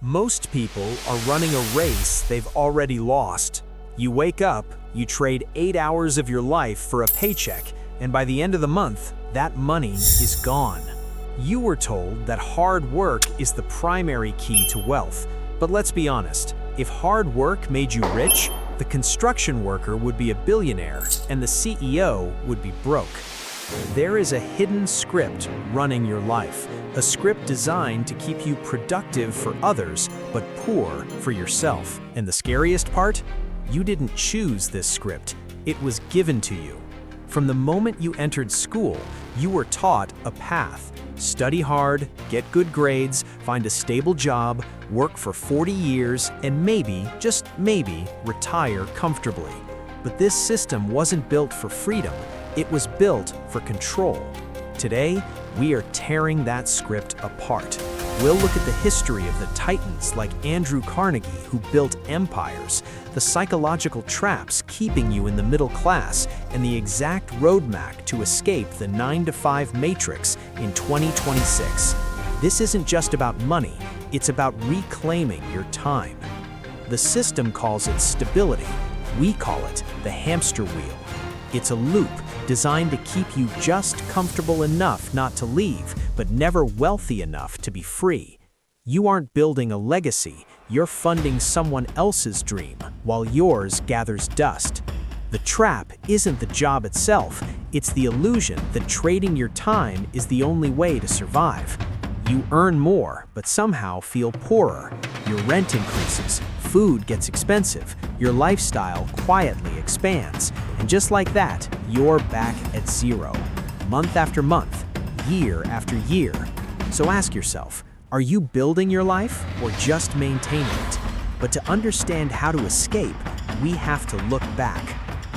Most people are running a race they've already lost. You wake up, you trade 8 hours of your life for a paycheck, and by the end of the month, that money is gone. You were told that hard work is the primary key to wealth. But let's be honest, if hard work made you rich, the construction worker would be a billionaire and the CEO would be broke. There is a hidden script running your life, a script designed to keep you productive for others, but poor for yourself. And the scariest part? You didn't choose this script. It was given to you. From the moment you entered school, you were taught a path. Study hard, get good grades, find a stable job, work for 40 years, and maybe, just maybe, retire comfortably. But this system wasn't built for freedom. It was built for control. Today, we are tearing that script apart. We'll look at the history of the titans like Andrew Carnegie, who built empires, the psychological traps keeping you in the middle class, and the exact roadmap to escape the 9-to-5 matrix in 2026. This isn't just about money, it's about reclaiming your time. The system calls it stability. We call it the hamster wheel. It's a loop designed to keep you just comfortable enough not to leave, but never wealthy enough to be free. You aren't building a legacy, you're funding someone else's dream while yours gathers dust. The trap isn't the job itself, it's the illusion that trading your time is the only way to survive. You earn more, but somehow feel poorer. Your rent increases, food gets expensive, your lifestyle quietly expands, and just like that, you're back at zero. Month after month, year after year. So ask yourself, are you building your life or just maintaining it? But to understand how to escape, we have to look back.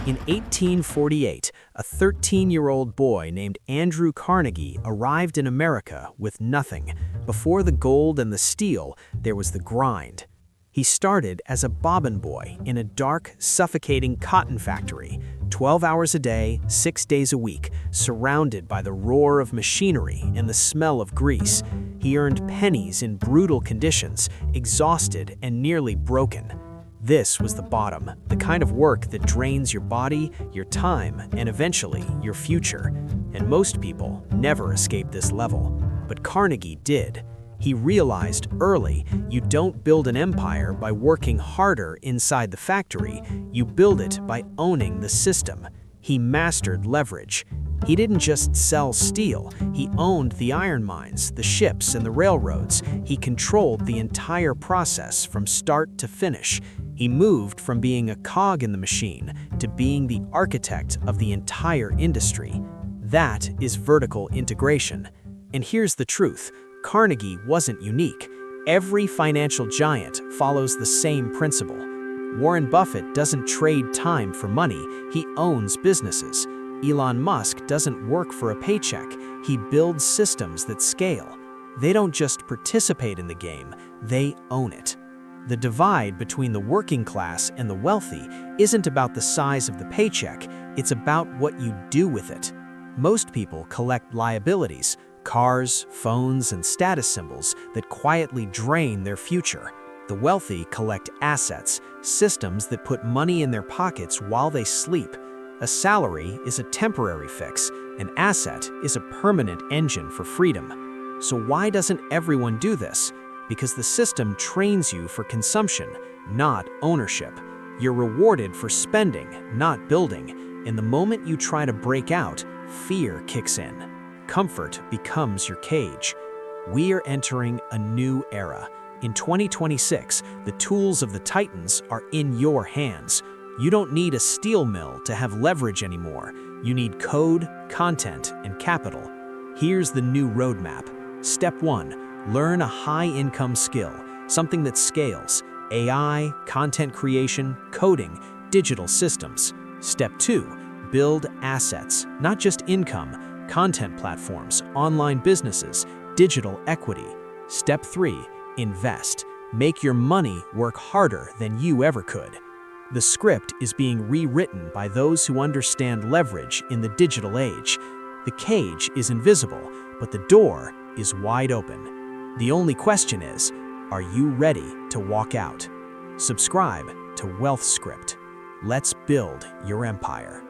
In 1848, a 13-year-old boy named Andrew Carnegie arrived in America with nothing. Before the gold and the steel, there was the grind. He started as a bobbin boy in a dark, suffocating cotton factory, 12 hours a day, 6 days a week, surrounded by the roar of machinery and the smell of grease. He earned pennies in brutal conditions, exhausted and nearly broken. This was the bottom, the kind of work that drains your body, your time, and eventually your future. And most people never escape this level. But Carnegie did. He realized early, you don't build an empire by working harder inside the factory, you build it by owning the system. He mastered leverage. He didn't just sell steel, he owned the iron mines, the ships, and the railroads. He controlled the entire process from start to finish. He moved from being a cog in the machine to being the architect of the entire industry. That is vertical integration. And here's the truth. Carnegie wasn't unique. Every financial giant follows the same principle. Warren Buffett doesn't trade time for money, he owns businesses. Elon Musk doesn't work for a paycheck, he builds systems that scale. They don't just participate in the game, they own it. The divide between the working class and the wealthy isn't about the size of the paycheck, it's about what you do with it. Most people collect liabilities, cars, phones, and status symbols that quietly drain their future. The wealthy collect assets, systems that put money in their pockets while they sleep. A salary is a temporary fix, an asset is a permanent engine for freedom. So why doesn't everyone do this? Because the system trains you for consumption, not ownership. You're rewarded for spending, not building. And the moment you try to break out, fear kicks in. Comfort becomes your cage. We are entering a new era. In 2026, the tools of the titans are in your hands. You don't need a steel mill to have leverage anymore. You need code, content, and capital. Here's the new roadmap. Step 1, learn a high-income skill, something that scales. AI, content creation, coding, digital systems. Step 2, build assets, not just income, content platforms, online businesses, digital equity. Step 3, invest. Make your money work harder than you ever could. The script is being rewritten by those who understand leverage in the digital age. The cage is invisible, but the door is wide open. The only question is, Are you ready to walk out? Subscribe to Wealth Script. Let's build your empire.